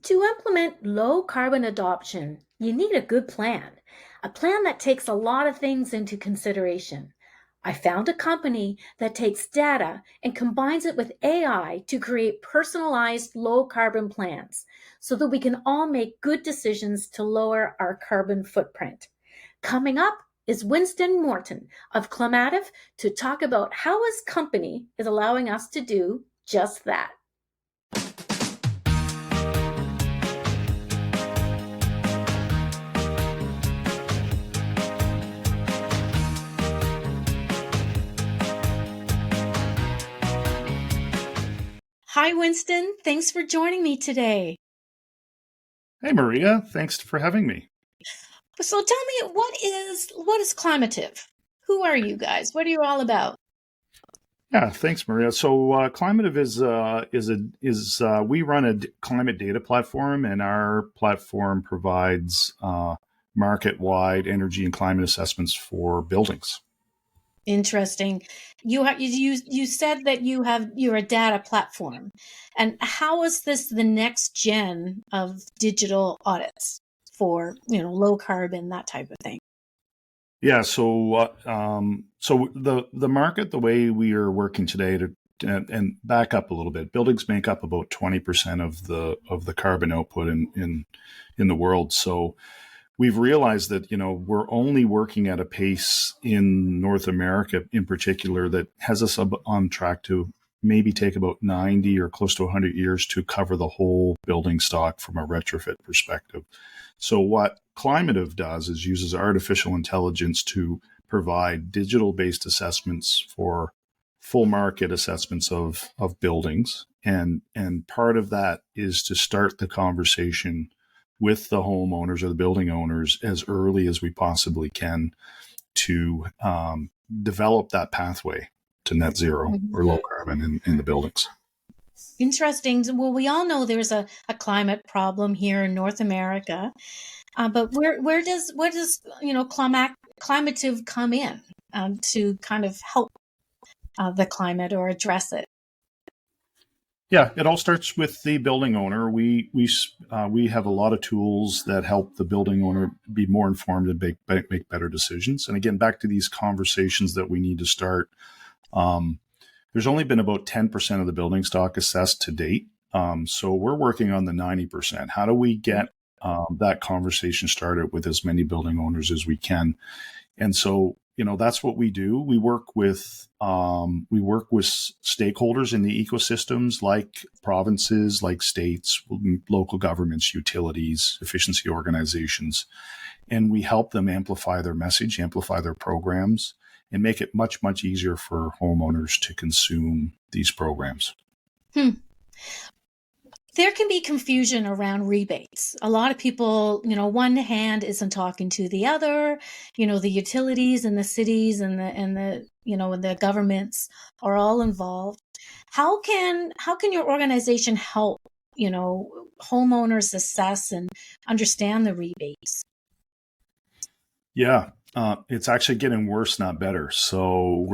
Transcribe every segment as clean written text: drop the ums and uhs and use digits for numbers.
To implement low carbon adoption, you need a good plan, a plan that takes a lot of things into consideration. I found a company that takes data and combines it with AI to create personalized low carbon plans so that we can all make good decisions to lower our carbon footprint. Coming up is Winston Morton of Climative to talk about how his company is allowing us to do just that. Hi, Winston. Thanks for joining me today. Hey, Maria. Thanks for having me. So tell me, what is Climative? Who are you guys? What are you all about? Yeah, thanks, Maria. So, Climative we run a climate data platform, and our platform provides market-wide energy and climate assessments for buildings. Interesting. You said that you're a data platform, and how is this the next gen of digital audits for low carbon, that type of thing? Yeah. So the market, the way we are working today, and back up a little bit, buildings make up about 20% of the carbon output in the world. So we've realized that we're only working at a pace in North America, in particular, that has us on track to maybe take about 90 or close to 100 years to cover the whole building stock from a retrofit perspective. So what Climative does is uses artificial intelligence to provide digital-based assessments for full market assessments of buildings. And part of that is to start the conversation with the homeowners or the building owners as early as we possibly can to develop that pathway to net zero or low carbon in the buildings. Interesting. Well, we all know there's a climate problem here in North America, but where does Climative come in to kind of help the climate or address it? Yeah, it all starts with the building owner. We have a lot of tools that help the building owner be more informed and make better decisions. And again, back to these conversations that we need to start. There's only been about 10% of the building stock assessed to date. So we're working on the 90%. How do we get that conversation started with as many building owners as we can? And so, that's what we do. We work with stakeholders in the ecosystems, like provinces, like states, local governments, utilities, efficiency organizations, and we help them amplify their message, amplify their programs, and make it much, much easier for homeowners to consume these programs. There can be confusion around rebates. A lot of people, one hand isn't talking to the other. The utilities and the cities and the governments are all involved. How can your organization help, homeowners assess and understand the rebates? Yeah. It's actually getting worse, not better. So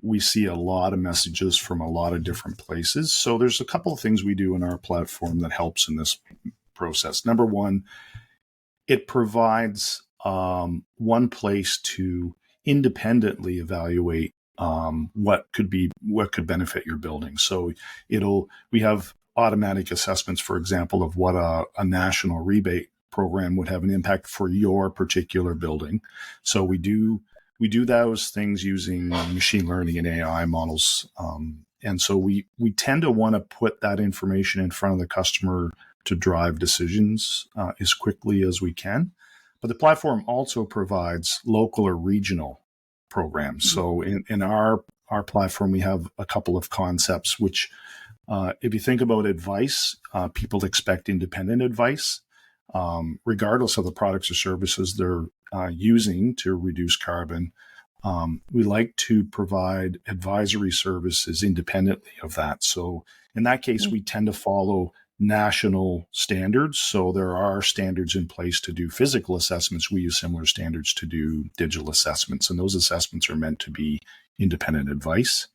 we see a lot of messages from a lot of different places. So there's a couple of things we do in our platform that helps in this process. Number one, it provides one place to independently evaluate what could benefit your building. So we have automatic assessments, for example, of what a national rebate program would have an impact for your particular building. So we do those things using machine learning and AI models. And so we tend to want to put that information in front of the customer to drive decisions as quickly as we can. But the platform also provides local or regional programs. So in our platform, we have a couple of concepts, which if you think about advice, people expect independent advice. Regardless of the products or services they're using to reduce carbon. We like to provide advisory services independently of that. So in that case, we tend to follow national standards. So there are standards in place to do physical assessments. We use similar standards to do digital assessments, and those assessments are meant to be independent advice.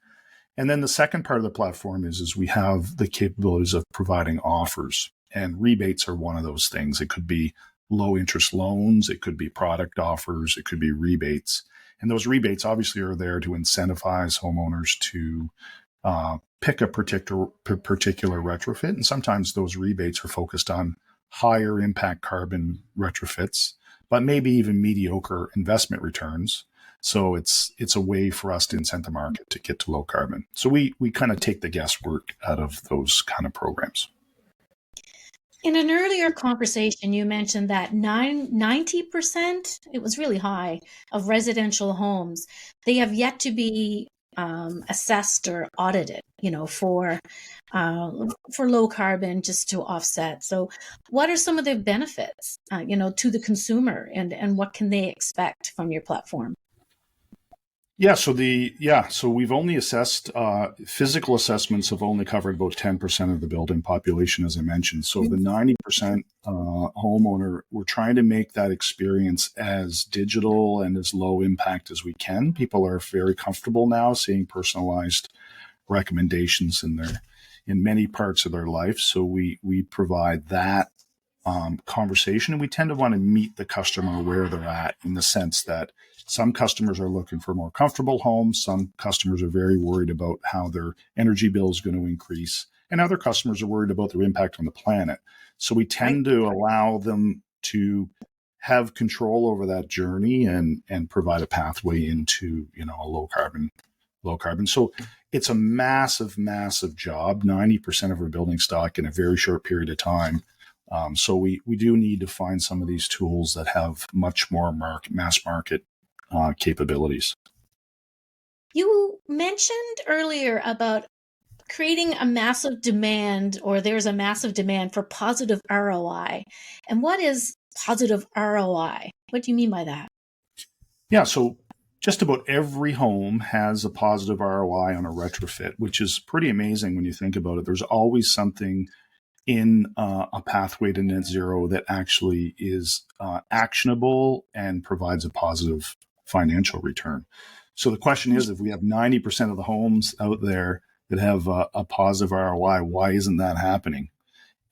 And then the second part of the platform is we have the capabilities of providing offers. And rebates are one of those things. It could be low interest loans, it could be product offers, it could be rebates. And those rebates obviously are there to incentivize homeowners to pick a particular retrofit. And sometimes those rebates are focused on higher impact carbon retrofits, but maybe even mediocre investment returns. So it's a way for us to incent the market to get to low carbon. So we kind of take the guesswork out of those kind of programs. In an earlier conversation, you mentioned that 90%, it was really high, of residential homes, they have yet to be assessed or audited, for low carbon, just to offset. So what are some of the benefits, to the consumer, and what can they expect from your platform? So we've only assessed physical assessments have only covered about 10% of the building population, as I mentioned. So the 90% homeowner, we're trying to make that experience as digital and as low impact as we can. People are very comfortable now seeing personalized recommendations in many parts of their life. So we provide that conversation, and we tend to want to meet the customer where they're at, in the sense that some customers are looking for more comfortable homes. Some customers are very worried about how their energy bill is going to increase, and other customers are worried about their impact on the planet. So we tend to allow them to have control over that journey and provide a pathway into, a low carbon. So it's a massive job, 90% of our building stock in a very short period of time. So we do need to find some of these tools that have much more mass market capabilities. You mentioned earlier about creating a massive demand, or there's a massive demand for positive ROI. And what is positive ROI? What do you mean by that? Yeah, so just about every home has a positive ROI on a retrofit, which is pretty amazing when you think about it. There's always something in a pathway to net zero that actually is actionable and provides a positive financial return. So the question is, if we have 90% of the homes out there that have a positive ROI, why isn't that happening?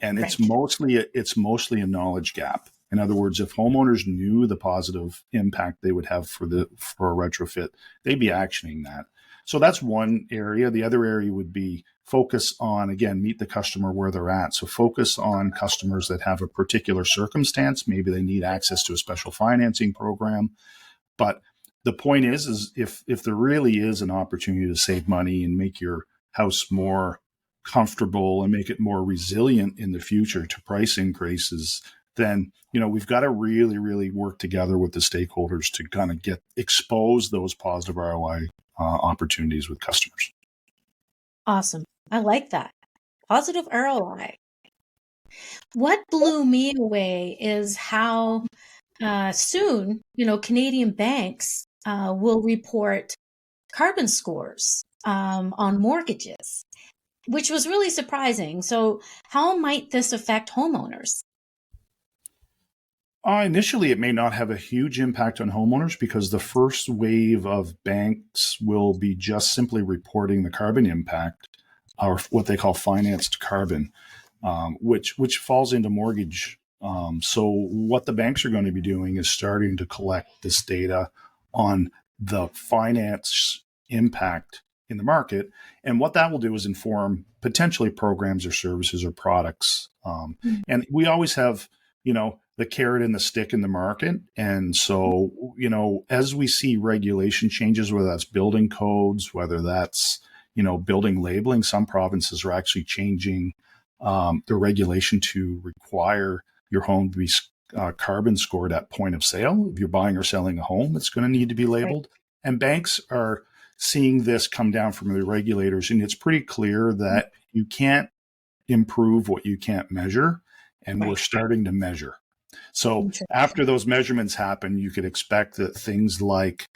And it's mostly a knowledge gap. In other words, if homeowners knew the positive impact they would have for a retrofit, they'd be actioning that. So that's one area. The other area would be focus on, again, meet the customer where they're at. So focus on customers that have a particular circumstance. Maybe they need access to a special financing program. But the point is if there really is an opportunity to save money and make your house more comfortable and make it more resilient in the future to price increases, then we've got to really, really work together with the stakeholders to kind of expose those positive ROI opportunities with customers. Awesome. I like that. Positive ROI. What blew me away is how soon, Canadian banks will report carbon scores on mortgages, which was really surprising. So how might this affect homeowners? Initially, it may not have a huge impact on homeowners because the first wave of banks will be just simply reporting the carbon impact, or what they call financed carbon, which falls into mortgage. So what the banks are going to be doing is starting to collect this data on the finance impact in the market. And what that will do is inform potentially programs or services or products. And we always have, the carrot and the stick in the market. And so, as we see regulation changes, whether that's building codes, whether that's, building labeling, some provinces are actually changing the regulation to require your home to be carbon scored at point of sale. If you're buying or selling a home, it's going to need to be labeled. Right. And banks are seeing this come down from the regulators. And it's pretty clear that you can't improve what you can't measure. And we're starting to measure. So after those measurements happen, you could expect that things like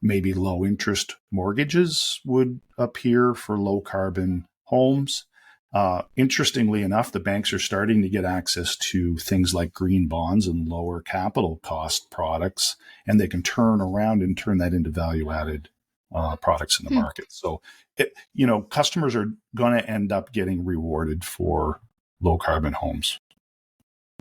maybe low interest mortgages would appear for low carbon homes. Interestingly enough, the banks are starting to get access to things like green bonds and lower capital cost products, and they can turn around and turn that into value added products in the market. So, customers are going to end up getting rewarded for low carbon homes.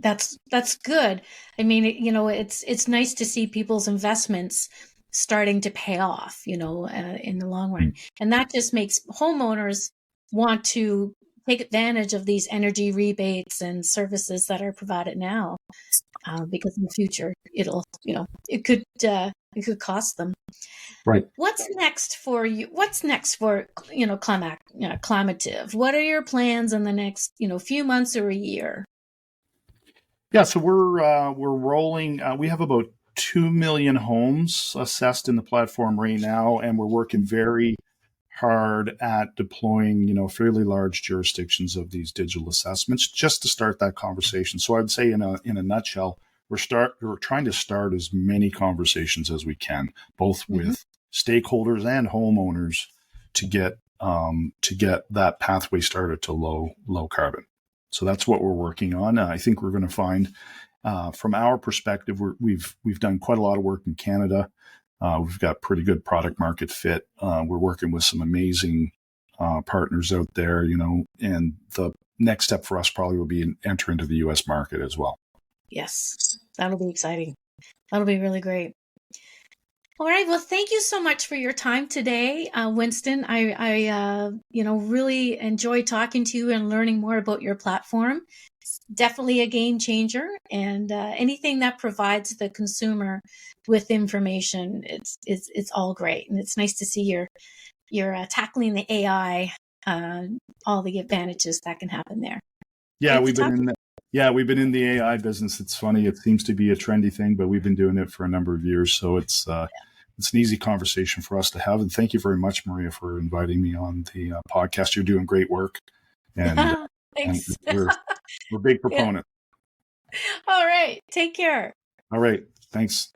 That's good. I mean, it's nice to see people's investments starting to pay off, in the long run. And that just makes homeowners want to take advantage of these energy rebates and services that are provided now, because in the future it could cost them. Right. What's next for you? What's next for, Climative? What are your plans in the next, few months or a year? Yeah, so we're rolling. We have about 2 million homes assessed in the platform right now, and we're working very hard at deploying, fairly large jurisdictions of these digital assessments just to start that conversation. So I'd say in a nutshell, we're trying to start as many conversations as we can, both Mm-hmm. with stakeholders and homeowners to get that pathway started to low carbon. So that's what we're working on. I think we're going to find, from our perspective, we've done quite a lot of work in Canada. We've got pretty good product market fit. We're working with some amazing partners out there, and the next step for us probably will be enter into the U.S. market as well. Yes, that'll be exciting. That'll be really great. All right. Well, thank you so much for your time today, Winston. I really enjoyed talking to you and learning more about your platform. It's definitely a game changer, and anything that provides the consumer with information, it's all great, and it's nice to see you're tackling the AI, all the advantages that can happen there. Yeah, Great to we've been talk. in the AI business. It's funny. It seems to be a trendy thing, but we've been doing it for a number of years. So it's an easy conversation for us to have. And thank you very much, Maria, for inviting me on the podcast. You're doing great work, and Thanks. we're big Yeah. proponents. All right. Take care. All right, thanks.